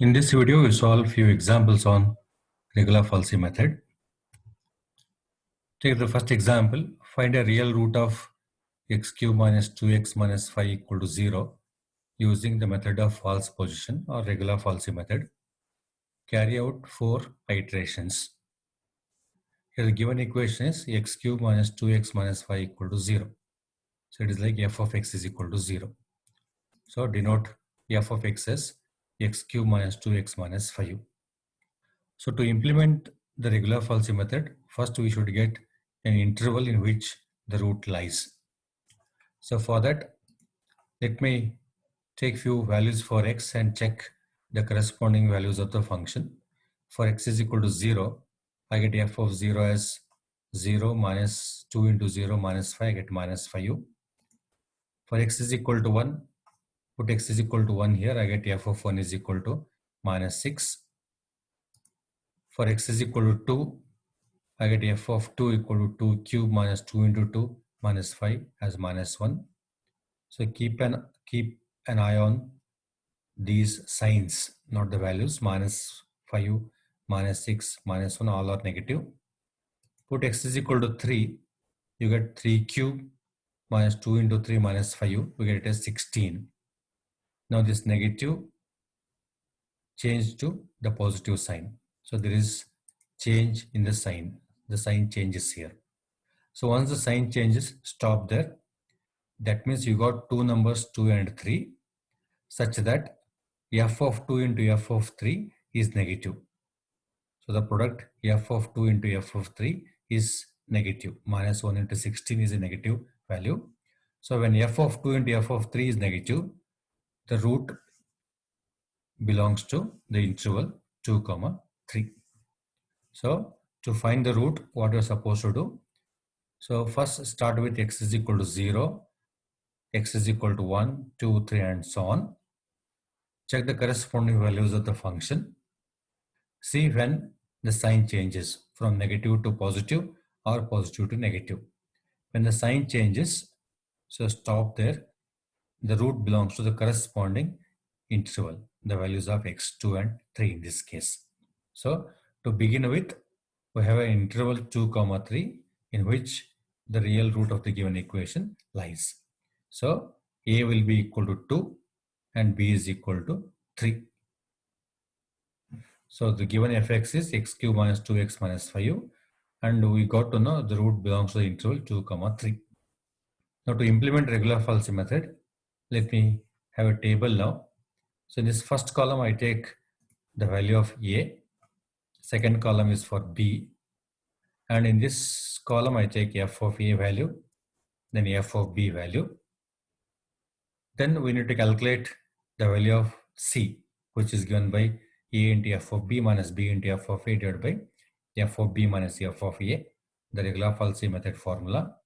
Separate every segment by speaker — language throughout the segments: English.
Speaker 1: In this video, we solve few examples on regular falsy method. Take the first example. Find a real root of x cube minus 2x minus 5 equal to 0 using the method of false position or regular falsy method. Carry out 4 iterations. Here the given equation is x cube minus 2x minus 5 equal to 0. So it is like f of x is equal to 0. So denote f of x as x cube minus 2x minus 5. So to implement the regular falsy method, first we should get an interval in which the root lies. So for that, let me take few values for x and check the corresponding values of the function. For x is equal to 0, I get f of 0 as 0 minus 2 into 0 minus 5, I get minus 5. For x is equal to 1, put x is equal to 1 here, I get f of 1 is equal to minus 6. For x is equal to 2, I get f of 2 equal to 2 cube minus 2 into 2 minus 5 as minus 1. So keep an eye on these signs, not the values. Minus 5, minus 6, minus 1, all are negative. Put x is equal to 3, you get 3 cube minus 2 into 3 minus 5, we get it as 16. Now this negative change to the positive sign. So there is change in the sign. The sign changes here. So once the sign changes, stop there. That means you got two numbers 2 and 3 such that f of 2 into f of 3 is negative. So the product f of 2 into f of 3 is negative. Minus 1 into 16 is a negative value. So when f of 2 into f of 3 is negative, the root belongs to the interval 2, 3. So to find the root, what you are supposed to do? So first start with x is equal to 0, x is equal to 1, 2, 3 and so on. Check the corresponding values of the function. See when the sign changes from negative to positive or positive to negative. When the sign changes, so stop there. The root belongs to the corresponding interval, the values of x2 and 3 in this case. So to begin with, we have an interval 2, 3 in which the real root of the given equation lies. So a will be equal to 2 and b is equal to 3. So the given fx is x cube minus 2x minus 5 and we got to know the root belongs to the interval 2, 3. Now to implement regular falsy method, let me have a table now. So in this first column I take the value of a, second column is for b, and in this column I take f of a value, then f of b value. Then we need to calculate the value of c, which is given by a into f of b minus b into f of a divided by f of b minus f of a, the regular falsy method formula.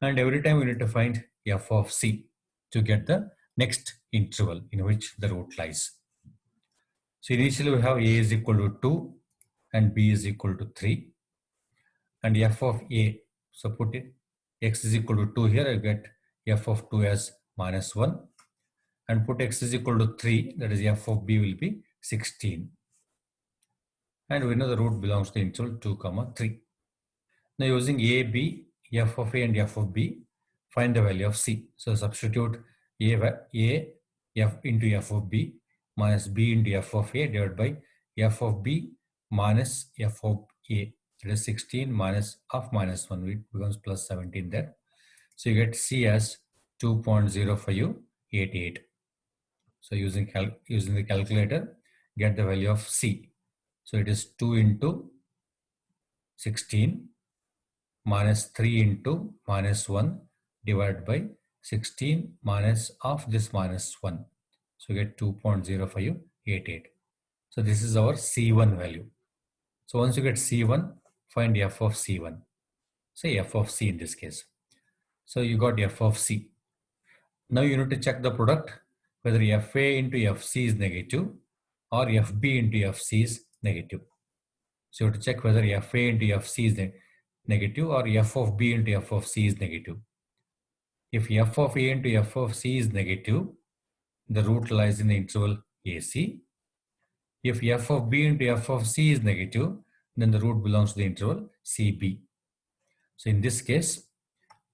Speaker 1: And every time we need to find f of c to get the next interval in which the root lies. So initially we have a is equal to 2 and b is equal to 3 and f of a, so put it x is equal to 2 here, I get f of 2 as minus 1 and put x is equal to 3, that is f of b will be 16. And we know the root belongs to the interval 2, 3. Now using a, b, f of a and f of b, find the value of c. So substitute a f into f of b minus b into f of a divided by f of b minus f of a. That is 16 minus of minus 1, it becomes plus 17 there. So you get c as 2.0588. So using the calculator, get the value of c. So it is 2 into 16 minus 3 into minus 1 divided by 16 minus of this minus 1. So you get 2.0588. So this is our C1 value. So once you get C1, find f of C1. Say f of c in this case. So you got f of c. Now you need to check the product whether fa into fc is negative or fb into fc is negative. So you have to check whether fa into fc is negative or f of b into f of c is negative. If f of a into f of c is negative, the root lies in the interval ac. If f of b into f of c is negative, then the root belongs to the interval CB. So in this case,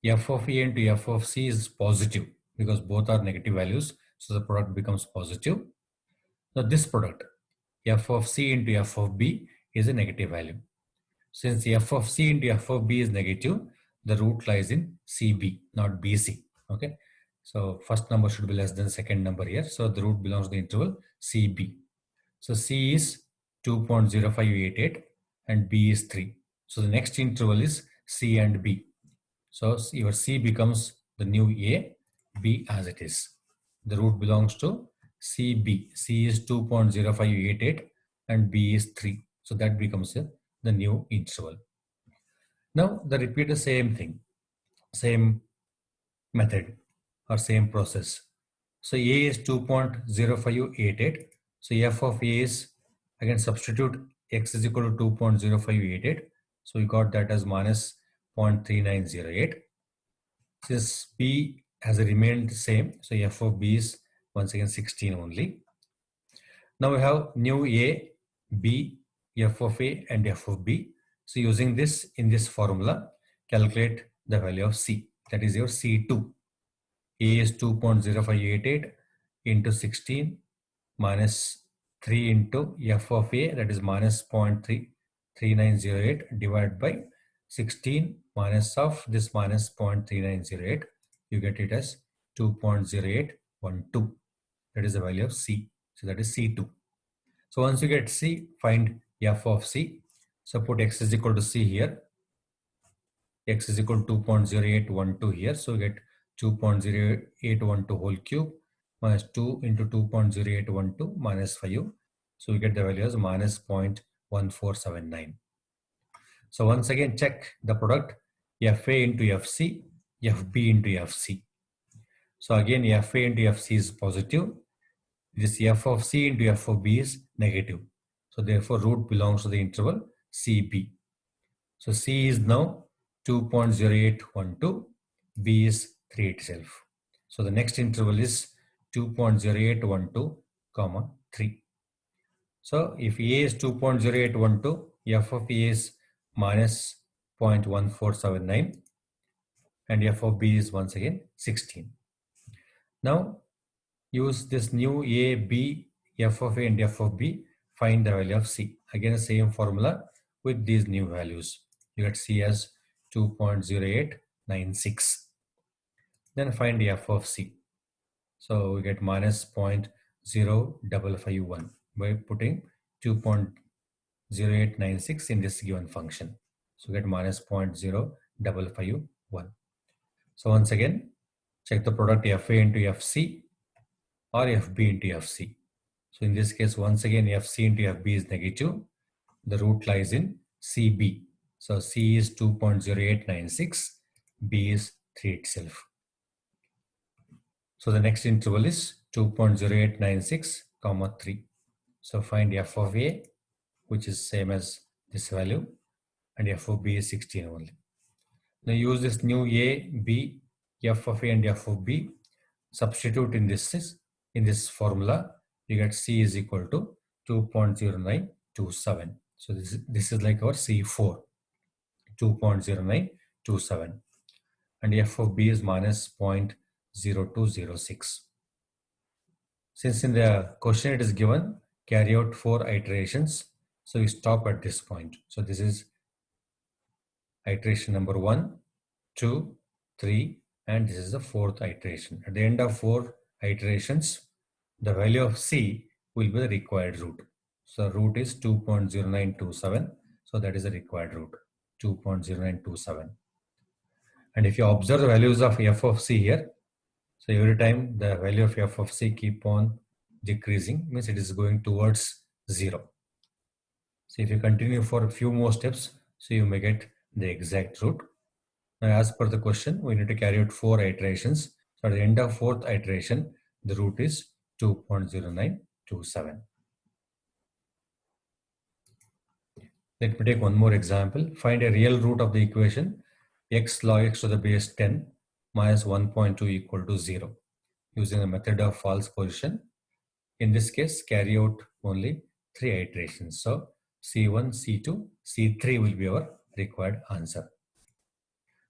Speaker 1: f of a into f of c is positive because both are negative values. So the product becomes positive. Now this product, f of c into f of b, is a negative value. Since f of c into f of b is negative, the root lies in CB, not BC. Okay. So first number should be less than second number here. So the root belongs to the interval CB. So C is 2.0588 and B is 3. So the next interval is C and B. So your C becomes the new A, B as it is. The root belongs to CB. C is 2.0588 and B is 3. So that becomes the new interval. Now they repeat the same thing, same method or same process. So A is 2.0588. So f of A is, again substitute x is equal to 2.0588. So we got that as minus 0.3908. Since B has remained same, so f of B is once again 16 only. Now we have new A, B, f of A and f of B. So using this in this formula, calculate the value of C. That is your C2. A is 2.0588 into 16 minus 3 into f of A, that is minus 0.3908 divided by 16 minus of this minus 0.3908. You get it as 2.0812. That is the value of C. So that is C2. So once you get C, find f of C. So put x is equal to C here. X is equal to 2.0812 here. So you get 2.0812 whole cube minus 2 into 2.0812 minus 5. So we get the value as minus 0.1479. So once again check the product FA into FC, FB into FC. So again FA into FC is positive. This f of C into f of B is negative. So therefore root belongs to the interval CB. So C is now 2.0812, B is 3 itself. So the next interval is 2.0812, comma 3. So if A is 2.0812, f of A is minus 0.1479 and f of B is once again 16. Now use this new A, B, f of A and f of B, find the value of C. Again the same formula with these new values. You get C as 2.0896. Then find the f of C. So we get minus 0.0551 by putting 2.0896 in this given function. So get minus 0.0551. So once again, check the product FA into FC or FB into FC. So in this case, once again, FC into FB is negative. The root lies in CB. So C is 2.0896, B is 3 itself. So the next interval is 2.0896, comma 3. So find f of A, which is same as this value, and f of B is 16 only. Now use this new A, B, f of A and f of B. Substitute in this formula. You get C is equal to 2.0927. So this is like our C4, 2.0927, and f of B is minus 0.0206. Since in the question it is given, carry out 4 iterations. So we stop at this point. So this is iteration number 1, 2, 3, and this is the 4th iteration. At the end of 4 iterations, the value of C will be the required root. So root is 2.0927. So that is the required root, 2.0927. And if you observe the values of f of C here, so every time the value of f of C keep on decreasing, means it is going towards 0. So if you continue for a few more steps, so you may get the exact root. Now as per the question, we need to carry out 4 iterations. So at the end of 4th iteration, the root is 2.0927. Let me take one more example. Find a real root of the equation x log x to the base 10 minus 1.2 equal to 0 using the method of false position. In this case, carry out only 3 iterations. So C1, C2, C3 will be our required answer.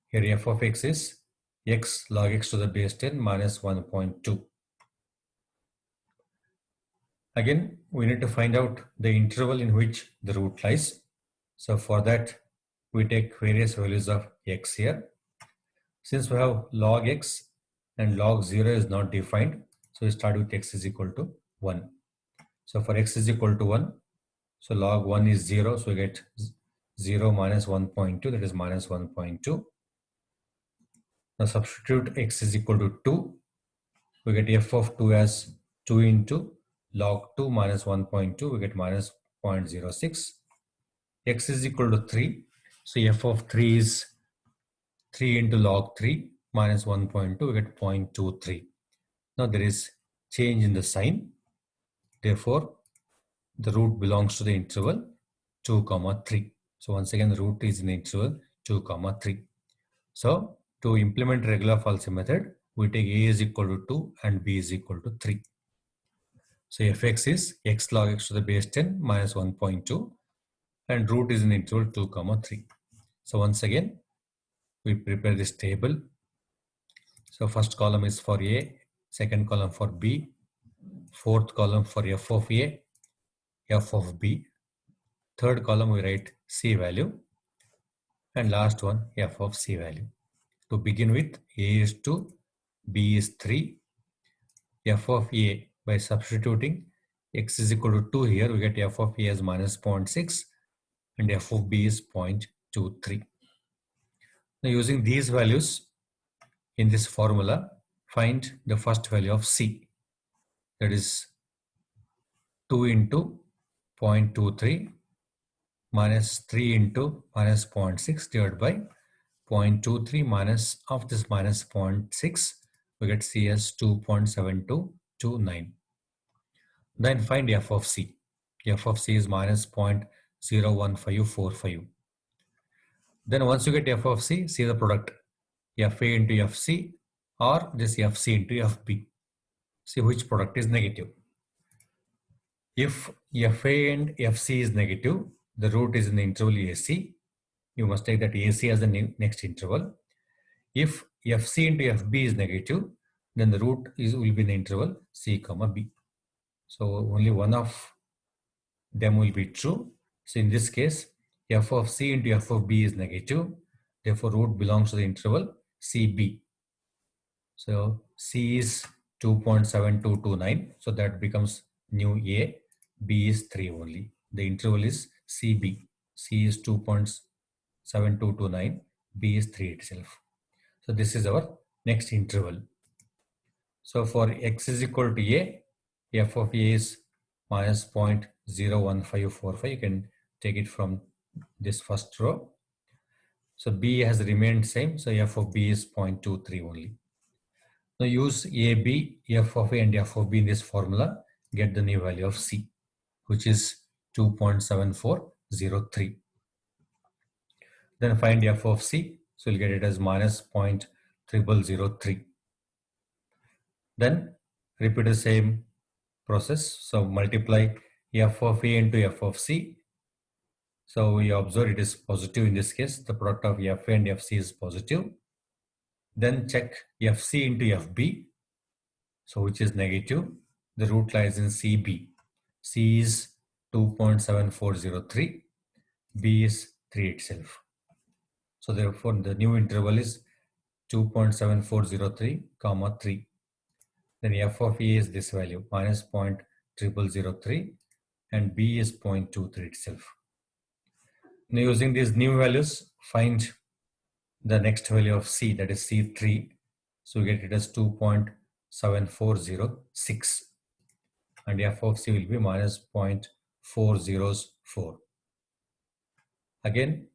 Speaker 1: Here f of x is x log x to the base 10 minus 1.2. Again, we need to find out the interval in which the root lies. So for that, we take various values of x here. Since we have log x and log 0 is not defined, so we start with x is equal to 1. So for x is equal to 1, so log 1 is 0, so we get 0 minus 1.2, that is minus 1.2. Now substitute x is equal to 2, we get f of 2 as 2 into log 2 minus 1.2, we get minus 0.06. X is equal to 3, so f of 3 is 3 into log 3 minus 1.2, we get 0.23. Now there is change in the sign, therefore the root belongs to the interval 2, 3. So once again the root is in the interval 2, 3. So to implement regular falsy method, we take a is equal to 2 and b is equal to 3. So fx is x log x to the base 10 minus 1.2 and root is in the interval 2, 3. So once again, we prepare this table. So first column is for a, second column for b, fourth column for f of a, f of b, third column we write c value, and last one f of c value. To begin with, a is 2, b is 3, f of a by substituting x is equal to 2 here, we get f of a as minus 0.6 and f of b is 0.23. Now using these values in this formula, find the first value of c, that is 2 into 0.23 minus 3 into minus 0.6 divided by 0.23 minus of this minus 0.6, we get c as 2.7229. Then find f of c. F of c is minus 0.01545. Then once you get f of c, see the product fa into fc or this fc into fb. See which product is negative. If fa and fc is negative, the root is in the interval ac. You must take that ac as the next interval. If fc into fb is negative, then the root will be in the interval c, b. So only one of them will be true. So in this case, f of c into f of b is negative. Therefore, root belongs to the interval cb. So c is 2.7229. So that becomes new a. B is 3 only. The interval is cb. C is 2.7229. B is 3 itself. So this is our next interval. So for x is equal to a, f of a is minus 0.01545. You can take it from this first row. So b has remained same. So f of b is 0.23 only. Now use a, b, f of a and f of b in this formula. Get the new value of c, which is 2.7403. Then find f of c. So you'll get it as minus 0.0003. Then repeat the same process. So multiply f of a into f of c. So we observe it is positive in this case. The product of f a and fc is positive. Then check fc into fb. So which is negative. The root lies in cb. C is 2.7403. B is 3 itself. So therefore the new interval is 2.7403, 3. Then f of a is this value, minus 0.0003, and b is 0.23 itself. Now using these new values, find the next value of c, that is c3. So we get it as 2.7406. And f of c will be minus 0.404. Again,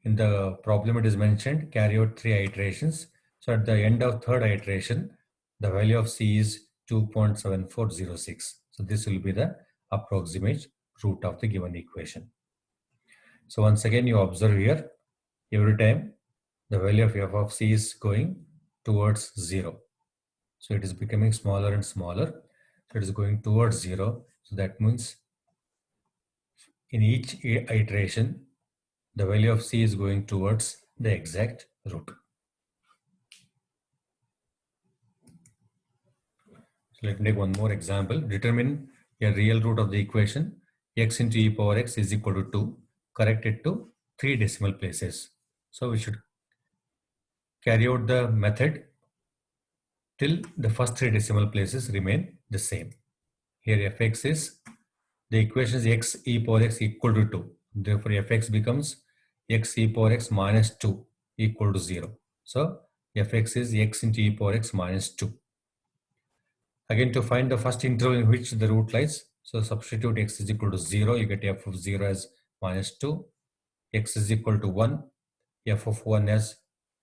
Speaker 1: in the problem it is mentioned, carry out 3 iterations. So at the end of third iteration, the value of c is 2.7406. So this will be the approximate root of the given equation. So once again you observe here, every time the value of f of c is going towards 0. So it is becoming smaller and smaller. So it is going towards 0. So that means in each iteration, the value of C is going towards the exact root. So let me take one more example. Determine a real root of the equation x into e power x is equal to 2. Correct it to 3 decimal places. So we should carry out the method till the first 3 decimal places remain the same. Here fx is, the equation is x e power x equal to 2. Therefore fx becomes x e power x minus 2 equal to 0. So fx is x into e power x minus 2. Again, to find the first interval in which the root lies, so substitute x is equal to 0, you get f of 0 as minus 2, x is equal to 1, f of 1 as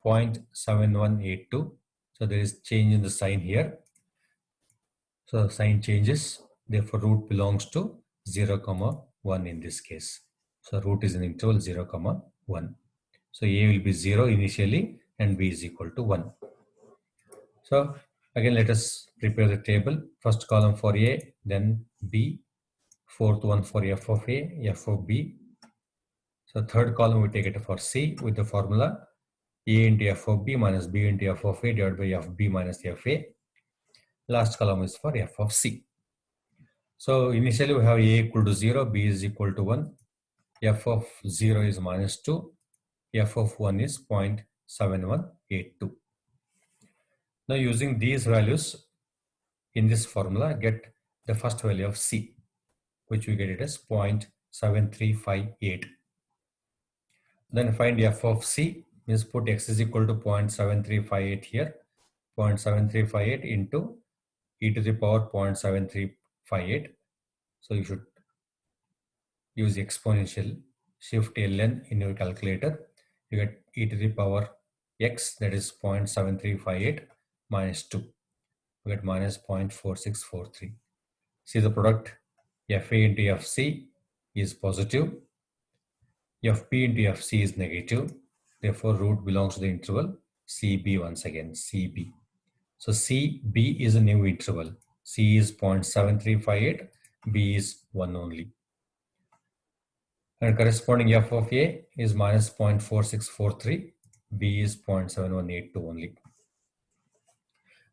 Speaker 1: 0.7182. So there is change in the sign here. So sign changes, therefore root belongs to 0, 1 in this case. So root is an interval 0, 1. So a will be 0 initially and b is equal to 1. So again, let us prepare the table. First column for A, then B, fourth one for f of A, f of B. So third column we take it for C with the formula A into f of B minus B into f of A divided by f B minus f A. Last column is for f of C. So initially we have A equal to 0, B is equal to 1, f of 0 is minus 2, f of 1 is 0.7182. Now using these values in this formula, get the first value of C, which we get it as 0.7358. Then find f of C, means put x is equal to 0.7358 here, 0.7358 into e to the power 0.7358. So you should use exponential, shift ln in your calculator. You get e to the power x, that is 0.7358 minus 2. You get minus 0.4643. See the product FA into FC is positive, FB into FC is negative. Therefore, root belongs to the interval CB once again, CB. So CB is a new interval. C is 0.7358, B is 1 only. And corresponding f of A is minus 0.4643, B is 0.7182 only.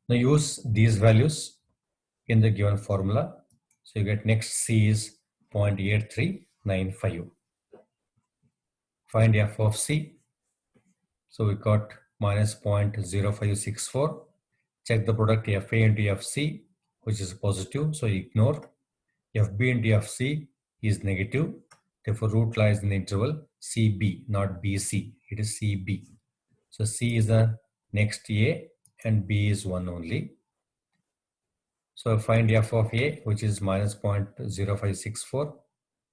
Speaker 1: Now use these values in the given formula. So you get next C is 0.8395. Find f of C. So we got minus 0.0564. Check the product FA into FC, which is positive, so ignore. FB into FC is negative. Therefore, root lies in the interval CB, not BC. It is CB. So C is the next A and B is 1 only. So find f of A, which is minus 0.0564.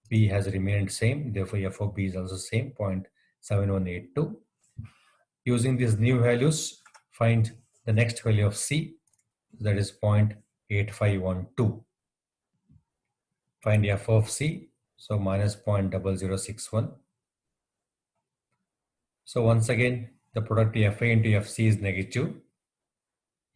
Speaker 1: B has remained same. Therefore, f of B is also same, 0.7182. Using these new values, find the next value of C, that is 0.8512. Find f of C, so minus 0.0061. So once again, the product FA into FC is negative.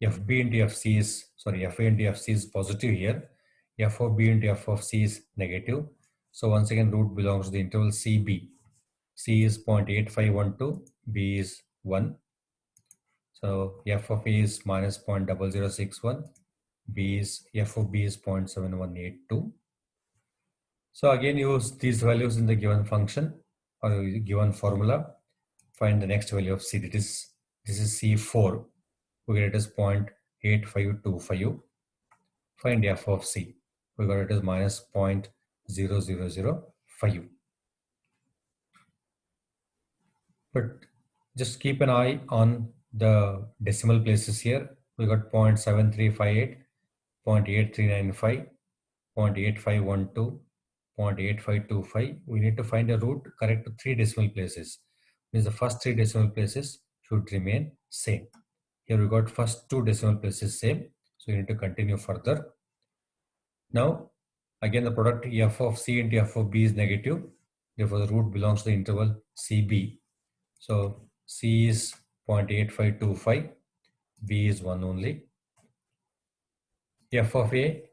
Speaker 1: FB into FC is, sorry, FA into FC is positive here. F of B into F of C is negative. So once again, root belongs to the interval CB. C is 0.8512, B is 1. So f of A is minus 0.0061, B is, f of B is 0.7182. So again, use these values in the given function or given formula. Find the next value of C. This is C4. We get it as 0.8525. Find f of C. We got it as minus 0.0005. But just keep an eye on the decimal places here. We got 0.7358, 0.8395, 0.8512, 0.8525. We need to find a root correct to 3 decimal places. Means the first 3 decimal places should remain same. Here we got first 2 decimal places same. So you need to continue further. Now, again the product f of C into f of B is negative. Therefore, the root belongs to the interval CB. So C is 0.8525, B is 1 only. F of A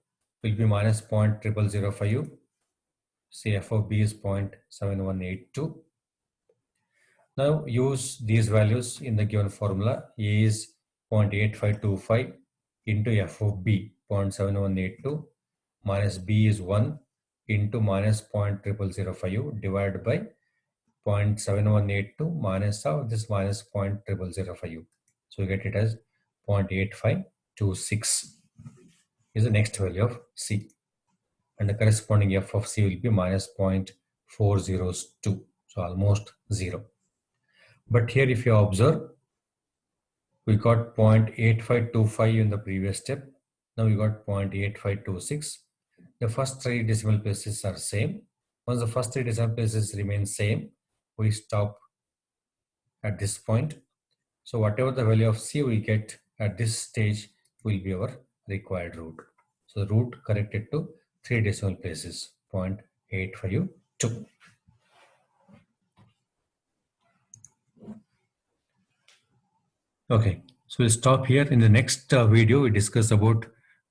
Speaker 1: will be minus 0.0005. say f of b is 0.7182. Now use these values in the given formula. A is 0.8525 into f of b 0.7182 minus b is 1 into minus 0.0005 divided by 0.7182 minus of this minus 0.0005. So you get it as 0.8526 is the next value of C. And the corresponding f of C will be minus 0.402. So almost 0. But here if you observe, we got 0.8525 in the previous step. Now we got 0.8526. The first three decimal places are same. Once the first three decimal places remain same, we stop at this point. So whatever the value of C we get at this stage will be our required root. So the root corrected to 3 decimal places, 0.852. Okay, so we'll stop here. In the next video, we discuss about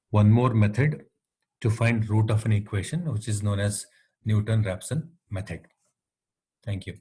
Speaker 1: one more method to find root of an equation, which is known as Newton-Raphson method. Thank you.